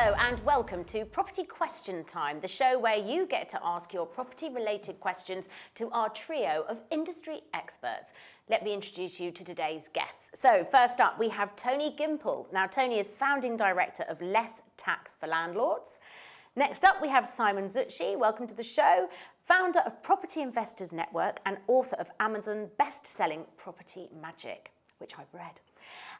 Hello and welcome to Property Question Time, the show where you get to ask your property-related questions to our trio of industry experts. Let me introduce you to today's guests. So first up, we have Tony Gimple. Now, Tony is founding director of Less Tax for Landlords. Next up, we have Simon Zutshi. Welcome to the show. Founder of Property Investors Network and author of Amazon best-selling Property Magic, which I've read.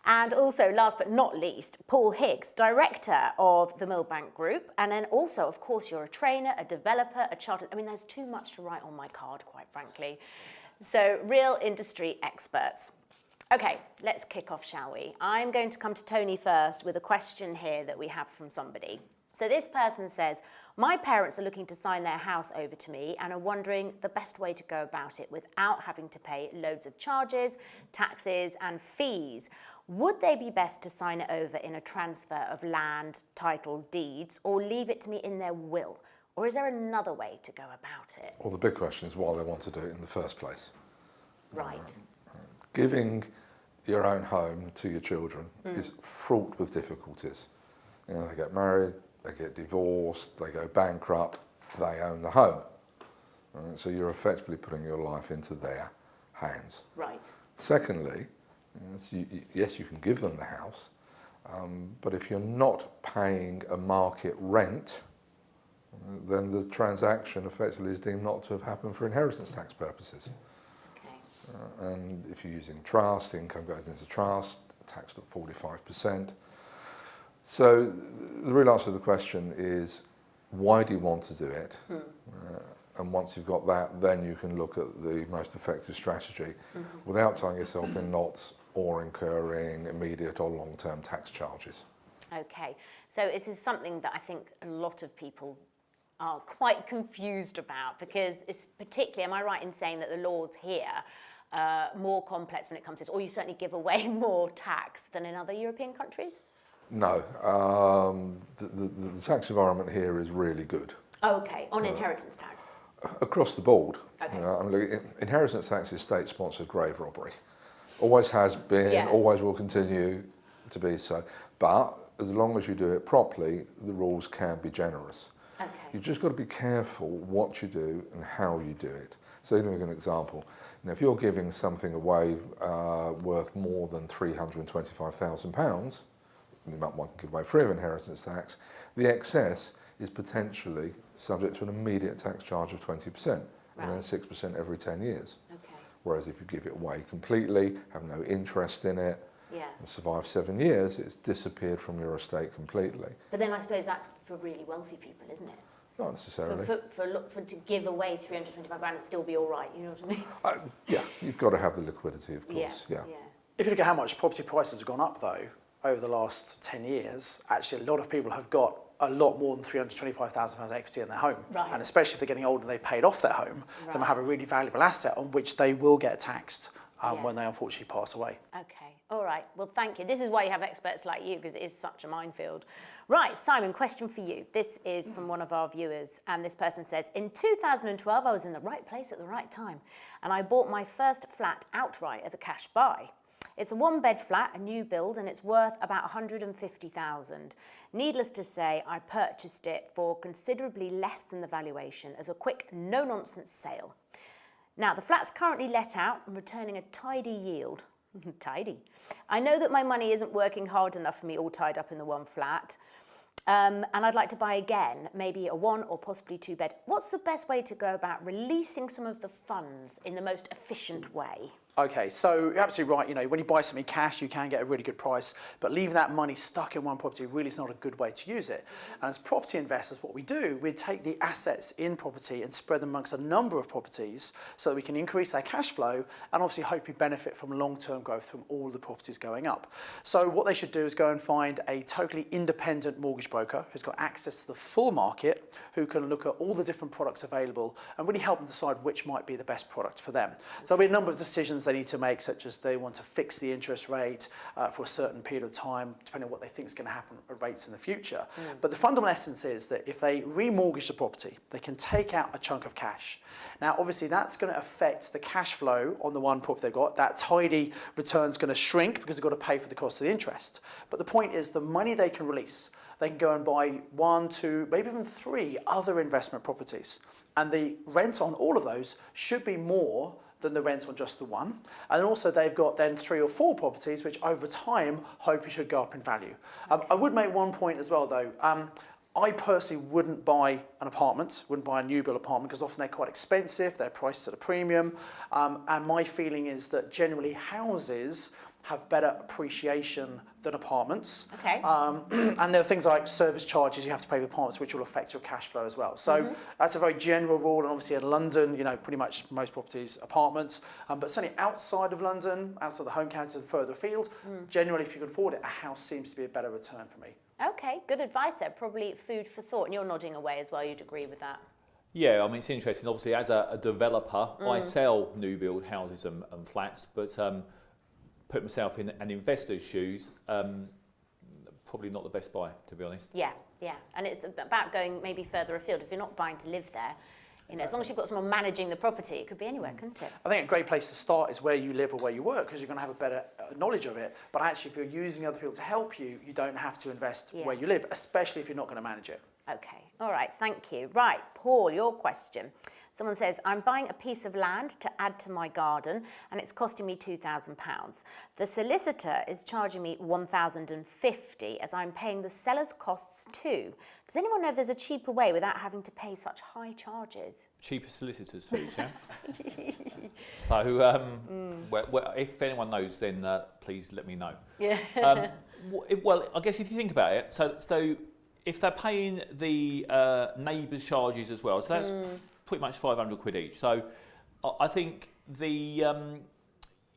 And also, last but not least, Paul Higgs, director of the Millbank Group. And then also, of course, you're a trainer, a developer, a chartered... I mean, there's too much to write on my card, quite frankly. So, real industry experts. Okay, let's kick off, shall we? I'm going to come to Tony first with a question here that we have from somebody. So this person says, my parents are looking to sign their house over to me and are wondering the best way to go about it without having to pay loads of charges, taxes and fees. Would they be best to sign it over in a transfer of land, title, deeds, or leave it to me in their will? Or is there another way to go about it? Well, the big question is why they want to do it in the first place. Right. Giving your own home to your children is fraught with difficulties. You know, they get married, they get divorced, they go bankrupt, they own the home. So you're effectively putting your life into their hands. Right. Secondly, yes, you can give them the house, but if you're not paying a market rent, then the transaction effectively is deemed not to have happened for inheritance tax purposes. Okay. And if you're using trust, the income goes into trust, taxed at 45%. So the real answer to the question is, why do you want to do it? And once you've got that, then you can look at the most effective strategy without tying yourself in knots or incurring immediate or long-term tax charges. Okay, so this is something that I think a lot of people are quite confused about, because it's particularly, am I right in saying that the laws here are more complex when it comes to this, or you certainly give away more tax than in other European countries? No, the tax environment here is really good. Okay, on inheritance tax? Across the board. Okay. You know, I mean, inheritance tax is state-sponsored grave robbery. Always has been, always will continue to be so. But as long as you do it properly, the rules can be generous. Okay. You've just got to be careful what you do and how you do it. So, to give an example, you know, if you're giving something away worth more than £325,000, the amount one can give away free of inheritance tax, the excess is potentially subject to an immediate tax charge of 20%, and then 6% every 10 years. Okay. Whereas if you give it away completely, have no interest in it, and survive 7 years, it's disappeared from your estate completely. But then I suppose that's for really wealthy people, isn't it? Not necessarily. For to give away 325 grand and still be all right, you know what I mean? Yeah, you've got to have the liquidity, of course. Yeah. If you look at how much property prices have gone up, though, over the last 10 years, actually a lot of people have got a lot more than £325,000 equity in their home. Right. And especially if they're getting older and they paid off their home, they might have a really valuable asset on which they will get taxed when they unfortunately pass away. Okay, all right, well thank you. This is why you have experts like you, because it is such a minefield. Right, Simon, question for you. This is from one of our viewers, and this person says, in 2012 I was in the right place at the right time, and I bought my first flat outright as a cash buy. It's a one-bed flat, a new build, and it's worth about $150,000. Needless to say, I purchased it for considerably less than the valuation as a quick, no-nonsense sale. Now, the flat's currently let out and returning a tidy yield. Tidy. I know that my money isn't working hard enough for me all tied up in the one flat, and I'd like to buy again, maybe a one or possibly two bed. What's the best way to go about releasing some of the funds in the most efficient way? Okay, so you're absolutely right. You know, when you buy something cash, you can get a really good price, but leaving that money stuck in one property really is not a good way to use it. And as property investors, what we do, we take the assets in property and spread them amongst a number of properties so that we can increase our cash flow and obviously hopefully benefit from long-term growth from all the properties going up. So what they should do is go and find a totally independent mortgage broker who's got access to the full market, who can look at all the different products available and really help them decide which might be the best product for them. So there'll be a number of decisions they need to make, such as they want to fix the interest rate for a certain period of time, depending on what they think is going to happen at rates in the future. But the fundamental essence is that if they remortgage the property, they can take out a chunk of cash. Now, obviously, that's going to affect the cash flow on the one property they've got. That tidy return's going to shrink because they've got to pay for the cost of the interest. But the point is, the money they can release, they can go and buy 1, 2, maybe even 3 other investment properties. And the rent on all of those should be more than the rent on just the one. And also they've got then 3 or 4 properties, which over time, hopefully should go up in value. I would make one point as well though. I personally wouldn't buy an apartment, wouldn't buy a new build apartment, because often they're quite expensive, they're priced at a premium. And my feeling is that generally houses have better appreciation than apartments. Okay. And there are things like service charges you have to pay with apartments, which will affect your cash flow as well. So that's a very general rule, and obviously in London, you know, pretty much most properties apartments. But certainly outside of London, outside the home counties and further afield, generally if you can afford it, a house seems to be a better return for me. Okay, good advice there. Probably food for thought. And you're nodding away as well. You'd agree with that? Yeah, I mean, it's interesting. Obviously, as a developer, I sell new build houses and flats, but put myself in an investor's shoes, probably not the best buy, to be honest. Yeah, yeah. And it's about going maybe further afield. If you're not buying to live there, you know, as long as you've got someone managing the property, it could be anywhere, couldn't it? I think a great place to start is where you live or where you work, because you're going to have a better knowledge of it. But actually, if you're using other people to help you, you don't have to invest where you live, especially if you're not going to manage it. Okay, all right, thank you. Right, Paul, your question. Someone says, I'm buying a piece of land to add to my garden and it's costing me £2,000. The solicitor is charging me £1,050 as I'm paying the seller's costs too. Does anyone know if there's a cheaper way without having to pay such high charges? Cheaper solicitors' fees, yeah? So, well, if anyone knows, then please let me know. Yeah. Well, I guess if you think about it, so if they're paying the neighbours' charges as well, so that's pretty much £500 each. So I think the,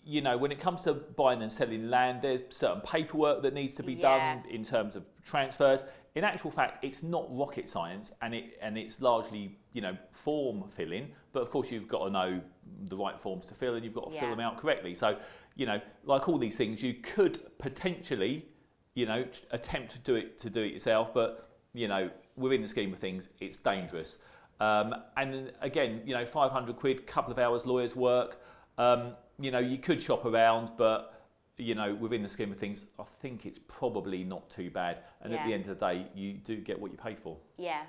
you know, when it comes to buying and selling land, there's certain paperwork that needs to be done in terms of transfers. In actual fact, it's not rocket science, and it's largely, you know, form filling. But of course, you've got to know the right forms to fill, and you've got to fill them out correctly. So, you know, like all these things, you could potentially, you know, attempt to do it yourself, but you know, within the scheme of things, it's dangerous. And again, you know, £500, couple of hours lawyer's work. You know, you could shop around, but you know, within the scheme of things, I think it's probably not too bad. And at the end of the day, you do get what you pay for. Yeah.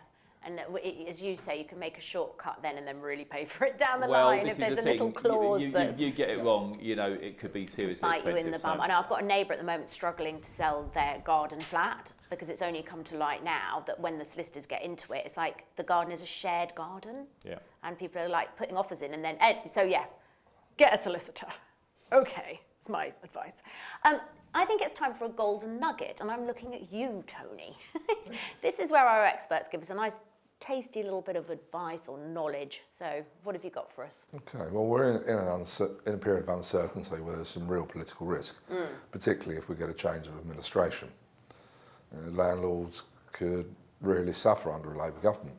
And as you say, you can make a shortcut then and then really pay for it down the line if there's a little clause you get it wrong, you know, it could be seriously expensive. Bite you in the bum. I know I've got a neighbour at the moment struggling to sell their garden flat because it's only come to light now that when the solicitors get into it, it's like the garden is a shared garden. Yeah. And people are like putting offers in and then, so yeah, get a solicitor. Okay, that's my advice. I think it's time for a golden nugget, and I'm looking at you, Tony. This is where our experts give us a nice, tasty little bit of advice or knowledge. So, what have you got for us? Okay, well, we're in a period of uncertainty where there's some real political risk, particularly if we get a change of administration. Landlords could really suffer under a Labour government.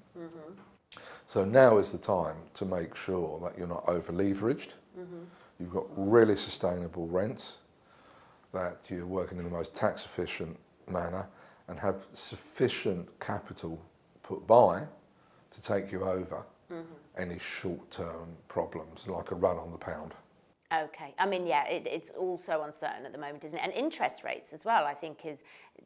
So now is the time to make sure that you're not over-leveraged, you've got really sustainable rents, that you're working in the most tax-efficient manner and have sufficient capital put by to take you over any short-term problems, like a run on the pound. Okay. I mean, yeah, it's all so uncertain at the moment, isn't it? And interest rates as well, I think,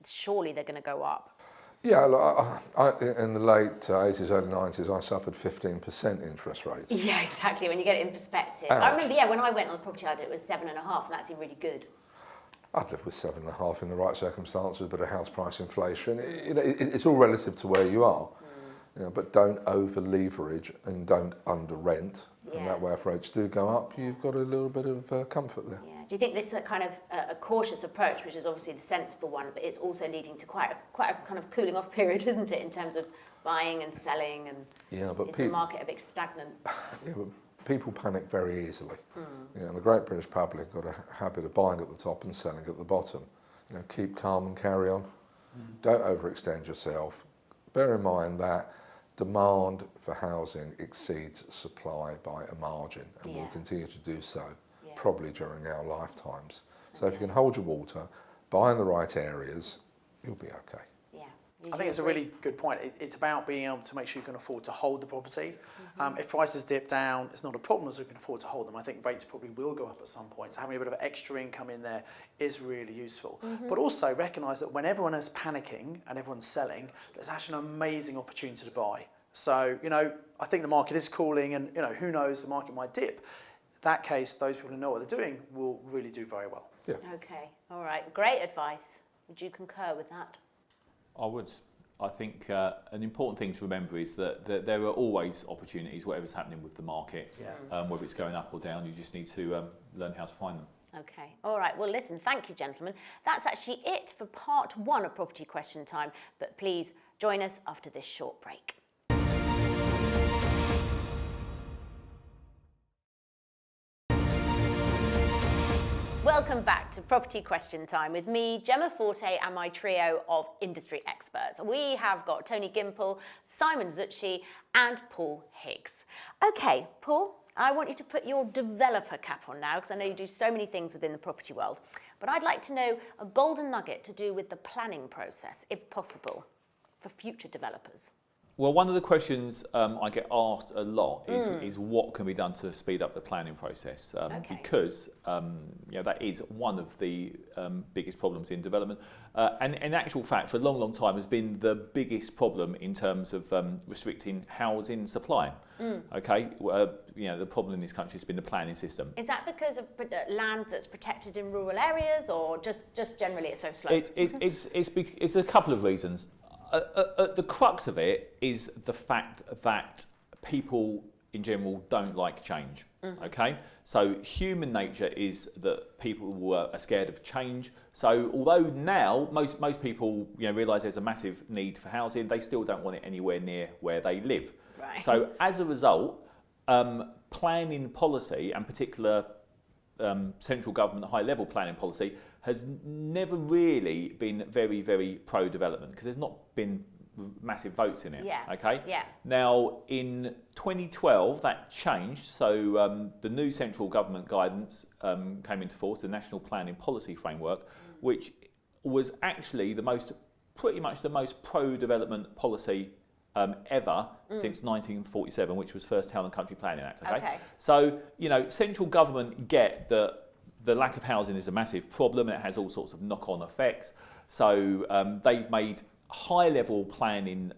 surely they're going to go up. Yeah, look, in the late 80s, early 90s, I suffered 15% interest rates. Yeah, exactly, when you get it in perspective. Ouch. I remember, when I went on the property audit, it was 7.5, and that seemed really good. I'd live with 7.5 in the right circumstances, but a house price inflation, it's all relative to where you are. You know, but don't over leverage and don't under rent. And that way, if rates do go up, you've got a little bit of comfort there. Yeah. Do you think this is a kind of a cautious approach, which is obviously the sensible one, but it's also leading to quite a kind of cooling off period, isn't it, in terms of buying and selling, and is the market a bit stagnant? Yeah, but people panic very easily. You know, the great British public got a habit of buying at the top and selling at the bottom. You know, keep calm and carry on. Don't overextend yourself. Bear in mind that demand for housing exceeds supply by a margin and will continue to do so. probably during our lifetimes. So if you can hold your water, buy in the right areas, you'll be okay. Yeah. I think it's a really good point. It's about being able to make sure you can afford to hold the property. If prices dip down, it's not a problem as you can afford to hold them. I think rates probably will go up at some point. So having a bit of extra income in there is really useful. But also recognise that when everyone is panicking and everyone's selling, there's actually an amazing opportunity to buy. So, you know, I think the market is cooling and, you know, who knows, the market might dip. In that case, those people who know what they're doing will really do very well. Yeah. Okay, all right, great advice. Would you concur with that? I would. I think an important thing to remember is that there are always opportunities, whatever's happening with the market, whether it's going up or down. You just need to learn how to find them. Okay, all right, well listen, thank you gentlemen. That's actually it for part 1 of Property Question Time, but please join us after this short break. Welcome back to Property Question Time with me, Gemma Forte, and my trio of industry experts. We have got Tony Gimple, Simon Zutshi, and Paul Higgs. Okay, Paul, I want you to put your developer cap on now, because I know you do so many things within the property world. But I'd like to know a golden nugget to do with the planning process, if possible, for future developers. Well, one of the questions I get asked a lot is what can be done to speed up the planning process, because you know, that is one of the biggest problems in development, and in actual fact, for a long, long time, has been the biggest problem in terms of restricting housing supply. Okay, you know, the problem in this country has been the planning system. Is that because of land that's protected in rural areas, or just generally it's so slow? It's a couple of reasons. At the crux of it is the fact that people in general don't like change. Okay, so human nature is that people are scared of change. So although now most people, you know, realise there's a massive need for housing, they still don't want it anywhere near where they live. Right. So as a result, planning policy, and particular central government high-level planning policy, has never really been very, very pro-development, because there's not been massive votes in it. Yeah. Okay. Yeah. Now, in 2012, that changed. So the new central government guidance came into force, the National Planning Policy Framework, which was actually pretty much the most pro-development policy ever since 1947, which was first Town and Country Planning Act. Okay? So, you know, central government get that the lack of housing is a massive problem, and it has all sorts of knock-on effects. So they've made high-level planning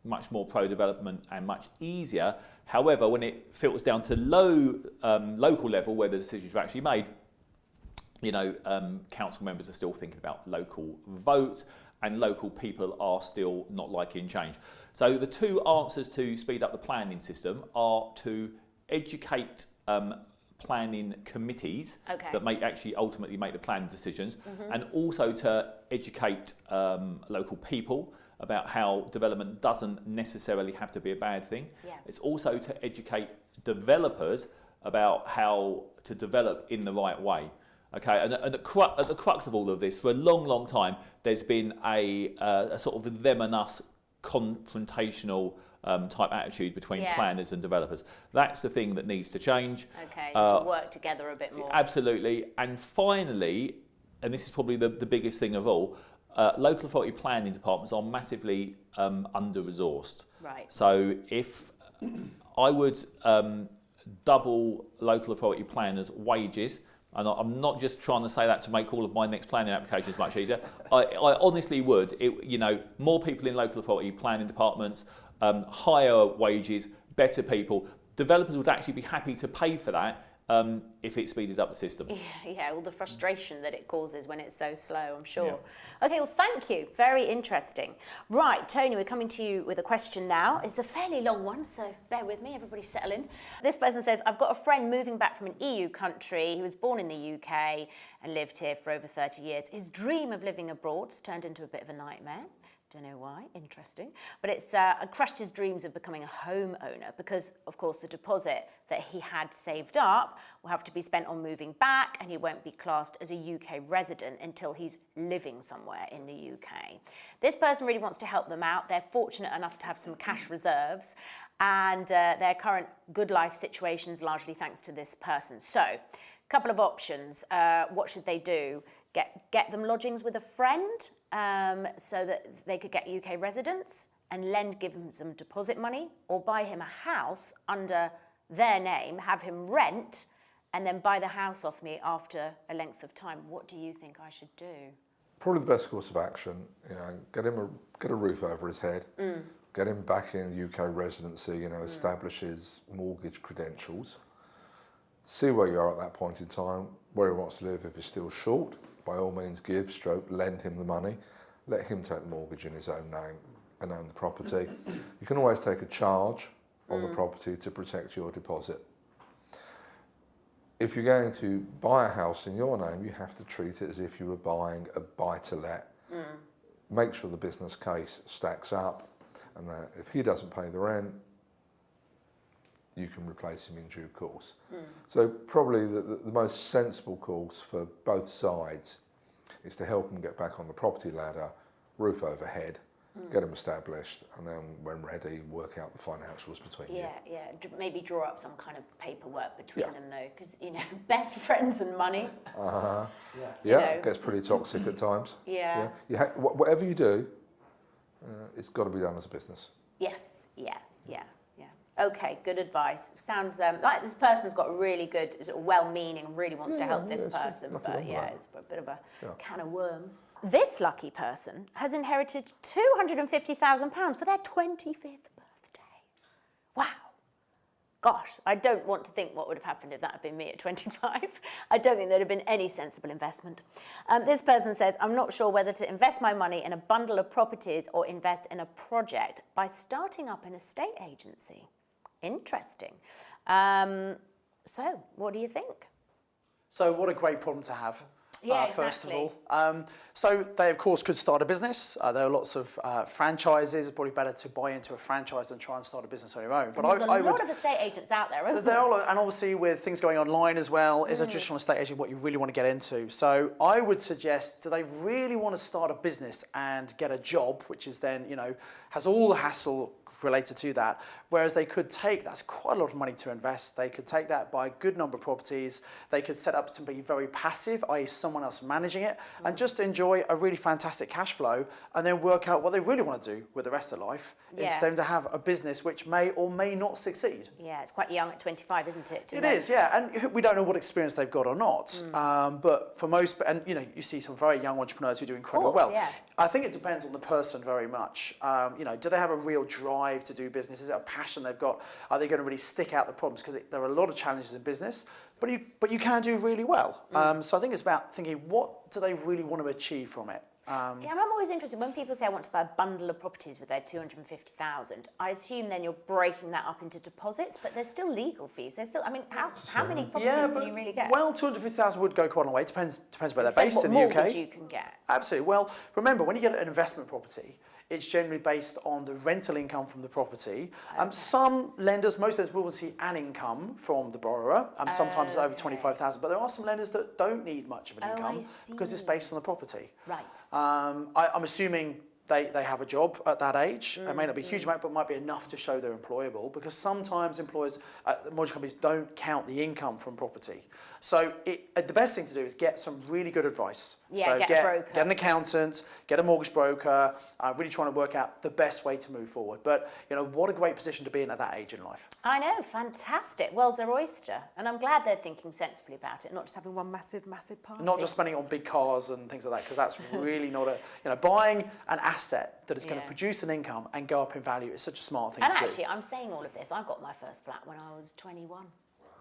much more pro-development and much easier. However, when it filters down to local level, where the decisions are actually made, you know, council members are still thinking about local votes, and local people are still not liking change. So the two answers to speed up the planning system are to educate planning committees that actually ultimately make the planning decisions, and also to educate local people about how development doesn't necessarily have to be a bad thing. Yeah. It's also to educate developers about how to develop in the right way. Okay, and at the crux of all of this, for a long, long time, there's been a sort of them and us confrontational type attitude between planners and developers. That's the thing that needs to change. Okay, to work together a bit more. Absolutely. And finally, and this is probably the biggest thing of all, local authority planning departments are massively under-resourced. Right. So if I would double local authority planners' wages, and I'm not just trying to say that to make all of my next planning applications much easier. I honestly would. You know, more people in local authority planning departments, higher wages, better people. Developers would actually be happy to pay for that if it speeded up the system. Yeah, all the frustration that it causes when it's so slow, I'm sure. Yeah. Okay, well, thank you. Very interesting. Right, Tony, we're coming to you with a question now. It's a fairly long one, so bear with me. Everybody settle in. This person says, I've got a friend moving back from an EU country. He was born in the UK and lived here for over 30 years. His dream of living abroad's turned into a bit of a nightmare. Don't know why, interesting. But it's crushed his dreams of becoming a homeowner because, of course, the deposit that he had saved up will have to be spent on moving back, and he won't be classed as a UK resident until he's living somewhere in the UK. This person really wants to help them out. They're fortunate enough to have some cash reserves, and their current good life situation's largely thanks to this person. So, Couple of options. What should they do? Get them lodgings with a friend so that they could get UK residence and give him some deposit money, or buy him a house under their name, have him rent, and then buy the house off me after a length of time. What do you think I should do? Probably the best course of action, get a roof over his head, get him back in UK residency, establish his mortgage credentials, see where you are at that point in time, where he wants to live. If he's still short, by all means lend him the money, let him take the mortgage in his own name and own the property. You can always take a charge on the property to protect your deposit. If you're going to buy a house in your name, you have to treat it as if you were buying a buy-to-let. Make sure the business case stacks up, and that if he doesn't pay the rent, you can replace him in due course. So probably the most sensible course for both sides is to help them get back on the property ladder, roof overhead, get them established, and then when ready, work out the financials between you. Maybe draw up some kind of paperwork between them though, because best friends and money. It gets pretty toxic at times. Whatever you do, it's got to be done as a business. Yes, yeah. Okay, good advice. Sounds like this person's got really good, well-meaning, really wants to help this person, but it's a bit of a can of worms. This lucky person has inherited £250,000 for their 25th birthday. Wow. Gosh, I don't want to think what would have happened if that had been me at 25. I don't think there'd have been any sensible investment. This person says, I'm not sure whether to invest my money in a bundle of properties or invest in a project by starting up an estate agency. Interesting. So, what do you think? So what a great problem to have. First of exactly. all. So they, of course, could start a business. There are lots of franchises. It's probably better to buy into a franchise than try and start a business on your own. But there's a lot of estate agents out there, isn't there? And obviously with things going online as well, is a traditional estate agent what you really want to get into? So I would suggest, do they really want to start a business and get a job, which is then, has all the hassle related to that, whereas they could take, that's quite a lot of money to invest, they could take that, buy a good number of properties, they could set up to be very passive, i.e. someone else managing it, and just enjoy a really fantastic cash flow, and then work out what they really want to do with the rest of life, instead of to have a business which may or may not succeed. Yeah, it's quite young at 25, isn't it? It is, and we don't know what experience they've got or not, but for most, and you see some very young entrepreneurs who do incredibly well. Yeah. I think it depends on the person very much. Do they have a real drive to do business? Is it a passion they've got? Are they going to really stick out the problems? Because there are a lot of challenges in business, but you can do really well. So I think it's about thinking, what do they really want to achieve from it? I'm always interested when people say I want to buy a bundle of properties with their 250,000. I assume then you're breaking that up into deposits, but there's still legal fees. There's still, how many properties can you really get? Well, 250,000 would go quite a long way. It depends where they're based in the UK. Mortgage you can get. Absolutely. Well, remember when you get an investment property, it's generally based on the rental income from the property. Some lenders, most lenders will see an income from the borrower. Sometimes it's over 25,000, but there are some lenders that don't need much of an income because it's based on the property. Right. I'm assuming they have a job at that age. It may not be a huge amount, but might be enough to show they're employable, because sometimes employers, mortgage companies don't count the income from property. So the best thing to do is get some really good advice. Yeah, so get a broker. Get an accountant, get a mortgage broker, really trying to work out the best way to move forward. But, what a great position to be in at that age in life. I know, fantastic. World's their oyster. And I'm glad they're thinking sensibly about it, not just having one massive, massive party. Not just spending it on big cars and things like that, because that's really not buying an asset that is going to produce an income and go up in value is such a smart thing to do. And actually, I'm saying all of this, I got my first flat when I was 21.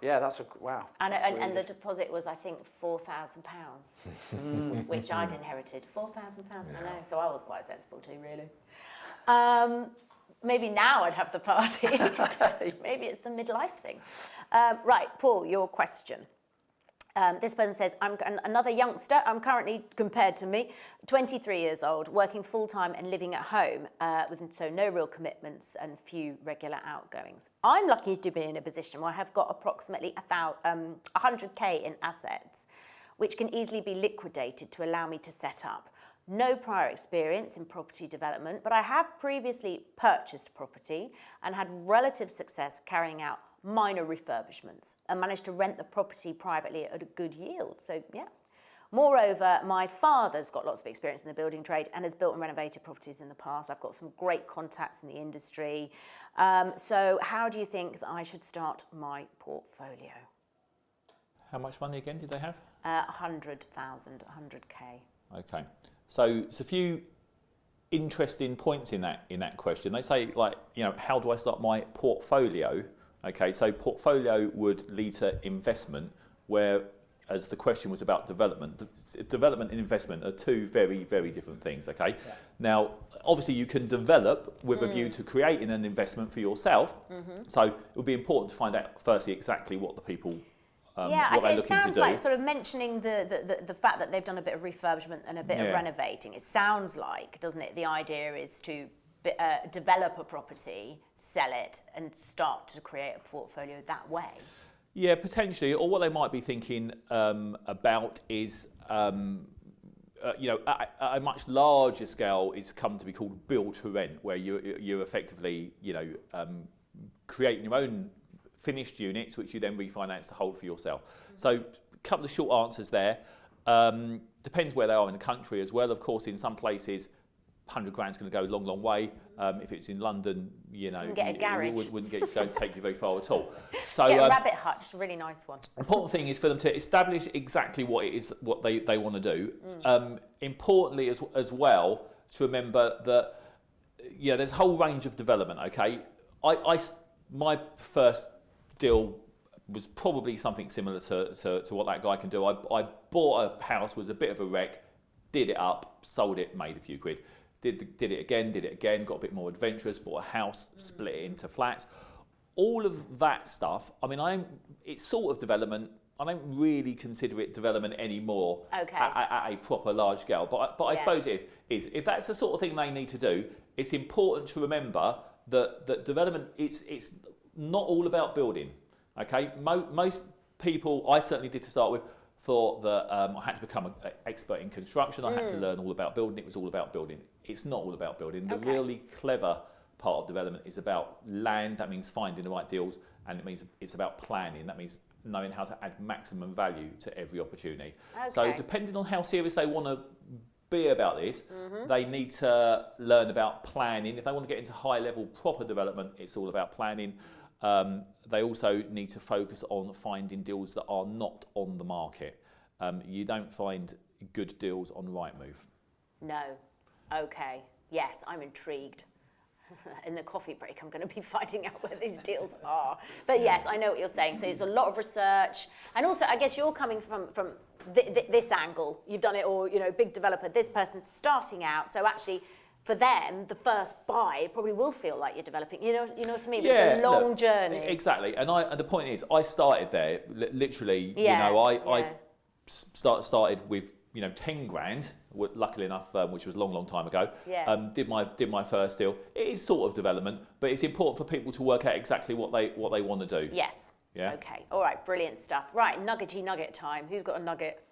Yeah, that's wow. And the deposit was, I think, £4,000, which I'd inherited. £4,000, I know. So I was quite sensible too, really. Maybe now I'd have the party. Maybe it's the midlife thing. Right, Paul, your question. This person says, I'm another youngster. I'm currently, compared to me, 23 years old, working full-time and living at home, so no real commitments and few regular outgoings. I'm lucky to be in a position where I have got approximately 100k in assets, which can easily be liquidated to allow me to set up. No prior experience in property development, but I have previously purchased property and had relative success carrying out minor refurbishments and managed to rent the property privately at a good yield. So, yeah. Moreover, my father's got lots of experience in the building trade and has built and renovated properties in the past. I've got some great contacts in the industry. So how do you think that I should start my portfolio? How much money again did they have? 100,000, 100K. Okay. So it's a few interesting points in that question. They say, like, you know, how do I start my portfolio? Okay, so portfolio would lead to investment, where as the question was about development. Development and investment are two very, very different things, okay? Yeah. Now, obviously you can develop with a view to creating an investment for yourself. So it would be important to find out firstly exactly what the people, what they're looking to do. It sounds like sort of mentioning the fact that they've done a bit of refurbishment and a bit of renovating. It sounds like, doesn't it, the idea is to develop a property, sell it and start to create a portfolio that way. Yeah, potentially. Or what they might be thinking about is, you know, at a much larger scale is come to be called build to rent, where you're effectively, you know, creating your own finished units, which you then refinance to hold for yourself. So a couple of short answers there. Depends where they are in the country as well. Of course, in some places, 100 grand's going to go a long, long way. If it's in London, you know, get a garage. It wouldn't take you very far at all. So get a rabbit hutch, a really nice one. Important thing is for them to establish exactly what it is, what they want to do. Importantly as well, to remember that, yeah, there's a whole range of development, okay? My first deal was probably something similar to what that guy can do. I bought a house, was a bit of a wreck, did it up, sold it, made a few quid. Did it again, got a bit more adventurous, bought a house, split it into flats. All of that stuff, I mean, it's sort of development. I don't really consider it development anymore at a proper large scale. But I suppose it is. If that's the sort of thing they need to do, it's important to remember that development, it's not all about building. Okay, most people, I certainly did to start with, thought that I had to become an expert in construction. I had to learn all about building. It was all about building. It's not all about building. The really clever part of development is about land. That means finding the right deals, and it means it's about planning. That means knowing how to add maximum value to every opportunity. So depending on how serious they want to be about this, they need to learn about planning. If they want to get into high-level proper development, it's all about planning. They also need to focus on finding deals that are not on the market. You don't find good deals on Rightmove. No. Okay. Yes, I'm intrigued. In the coffee break, I'm going to be finding out where these deals are. But yes, I know what you're saying. So it's a lot of research. And also, I guess you're coming from this angle. You've done it all, you know, big developer, this person's starting out. So actually, for them, the first buy probably will feel like you're developing. You know what I mean? Yeah, it's a long journey. Exactly. And the point is, I started there, literally, you know, I started with, you know, 10 grand, luckily enough, which was a long, long time ago. Yeah. Did my first deal. It is sort of development, but it's important for people to work out exactly what they want to do. Yes. Yeah. Okay. All right. Brilliant stuff. Right. Nugget time. Who's got a nugget?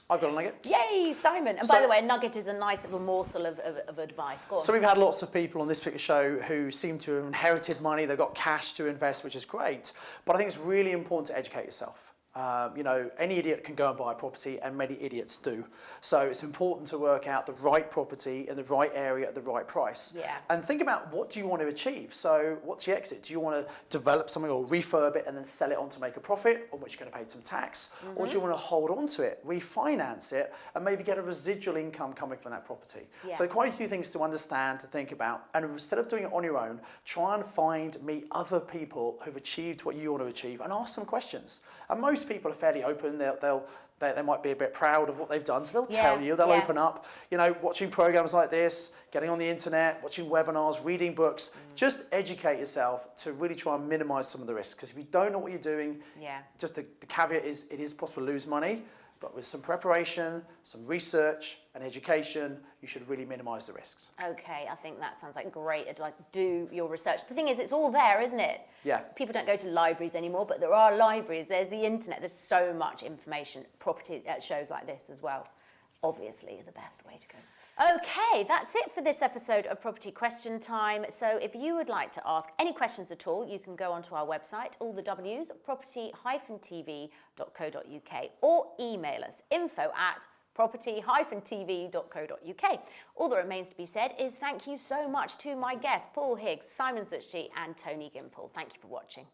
I've got a nugget. Yay, Simon. And by the way, a nugget is a nice little morsel of advice. Go on. So we've had lots of people on this particular show who seem to have inherited money. They've got cash to invest, which is great. But I think it's really important to educate yourself. You know, any idiot can go and buy a property, and many idiots do. So it's important to work out the right property in the right area at the right price. Yeah. And think about, what do you want to achieve? So what's your exit? Do you want to develop something or refurb it and then sell it on to make a profit, on which you're going to pay some tax? Or do you want to hold on to it, refinance it, and maybe get a residual income coming from that property? Yeah. So quite a few things to understand, to think about. And instead of doing it on your own, try and meet other people who've achieved what you want to achieve and ask them questions. And most people are fairly open. They might be a bit proud of what they've done, so they'll tell you, they'll open up. You know, watching programs like this, getting on the internet, watching webinars, reading books, just educate yourself to really try and minimise some of the risks. Because if you don't know what you're doing, just the caveat is it is possible to lose money, but with some preparation, some research and education, you should really minimise the risks. Okay, I think that sounds like great advice. Do your research. The thing is, it's all there, isn't it? Yeah. People don't go to libraries anymore, but there are libraries. There's the internet. There's so much information. Property at shows like this as well. obviously the best way to go. Okay, that's it for this episode of Property Question Time. So if you would like to ask any questions at all, you can go onto our website, all the W's, property-tv.co.uk, or email us, info@property-tv.co.uk. All that remains to be said is thank you so much to my guests, Paul Higgs, Simon Zutshi, and Tony Gimple. Thank you for watching.